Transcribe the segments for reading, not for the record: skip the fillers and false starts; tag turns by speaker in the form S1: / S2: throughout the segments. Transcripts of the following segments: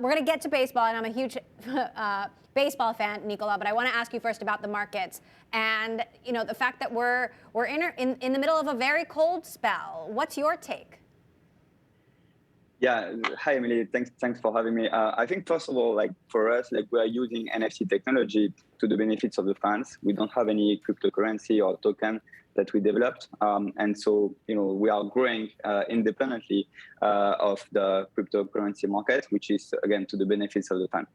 S1: We're going to get to baseball, and I'm a huge baseball fan, Nicolas, but I want to ask you first about the markets and the fact that we're in the middle of a very cold spell. What's your take?
S2: Yeah, hi Emily. Thanks for having me. I think first of all, for us, we are using NFT technology to the benefits of the fans. We don't have any cryptocurrency or token that we developed, and so we are growing independently of the cryptocurrency market, which is again to the benefits of the fan.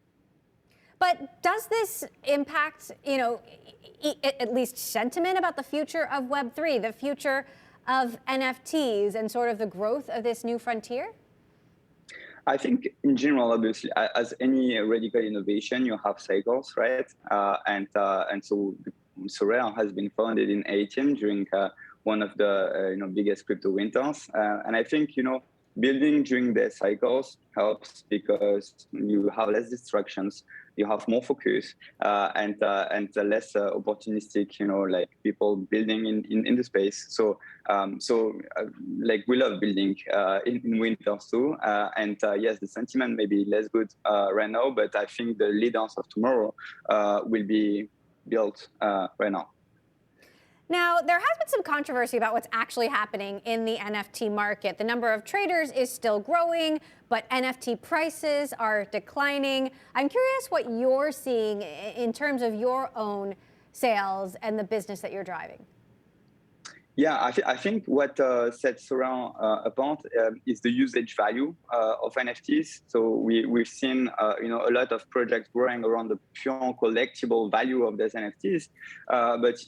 S1: But does this impact, at least sentiment about the future of Web3, the future of NFTs, and sort of the growth of this new frontier?
S2: I think in general, obviously, as any radical innovation, you have cycles, right? And so Sorare has been founded in 2018 during one of the biggest crypto winters. And I think building during the cycles helps because you have less distractions, you have more focus, and less opportunistic, people building in the space. So we love building in winters too. And yes, the sentiment may be less good right now, but I think the leaders of tomorrow will be built right now.
S1: Now, there has been some controversy about what's actually happening in the NFT market. The number of traders is still growing, but NFT prices are declining. I'm curious what you're seeing in terms of your own sales and the business that you're driving.
S2: Yeah, I think what sets Sorare apart is the usage value of NFTs. So we've seen a lot of projects growing around the pure collectible value of those NFTs. But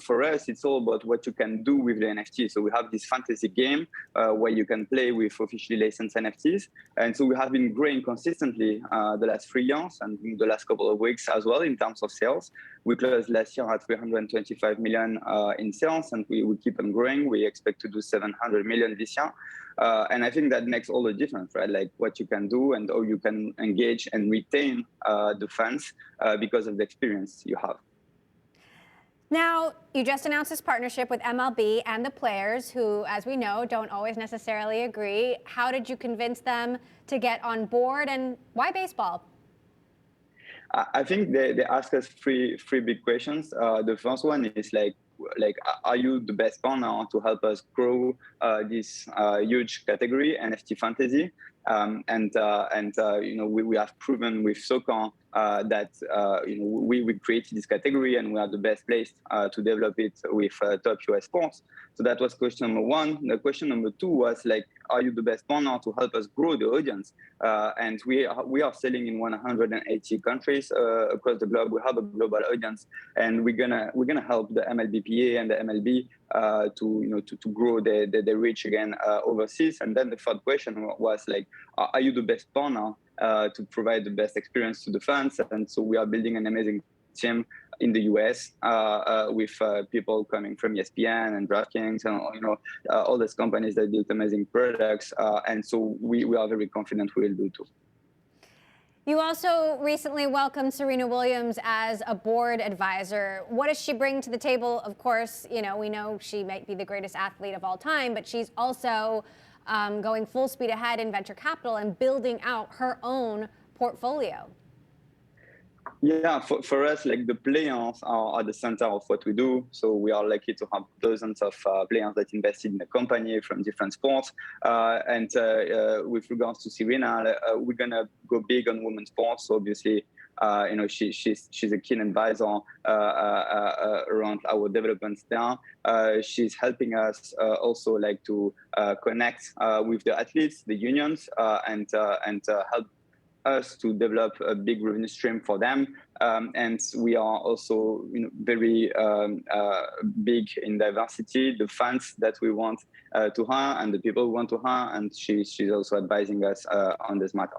S2: for us, it's all about what you can do with the NFT. So we have this fantasy game where you can play with officially licensed NFTs, and so we have been growing consistently the last 3 years and the last couple of weeks as well in terms of sales. We closed last year at 325 million in sales, and we keep on growing. We expect to do 700 million this year. And I think that makes all the difference, right? Like what you can do and how you can engage and retain the fans because of the experience you have.
S1: Now, you just announced this partnership with MLB and the players who, as we know, don't always necessarily agree. How did you convince them to get on board, and why baseball?
S2: I think they ask us three big questions. The first one is like, are you the best partner to help us grow this huge category, NFT fantasy? We have proven with soccer that we created this category and we are the best placed to develop it with top US sports. So that was question number one. The question number two was are you the best partner to help us grow the audience? And we are selling in 180 countries across the globe. We have a global audience, and we're gonna help the MLBPA and the MLB to grow the reach again overseas. And then the third question was are you the best partner to provide the best experience to the fans? And so we are building an amazing team in the US with people coming from ESPN and DraftKings and all these companies that build amazing products. And so we are very confident we will do too.
S1: You also recently welcomed Serena Williams as a board advisor. What does she bring to the table? Of course, we know she might be the greatest athlete of all time, but she's also going full speed ahead in venture capital and building out her own portfolio.
S2: Yeah, for us, the players are at the center of what we do. So we are lucky to have dozens of players that invested in the company from different sports. And with regards to Serena, we're gonna go big on women's sports. So obviously, she's a keen advisor around our developments there. She's helping us also to connect with the athletes, the unions, and help us to develop a big revenue stream for them. And we are also very big in diversity, the fans that we want to hire and the people we want to hire. And she's also advising us on this matter.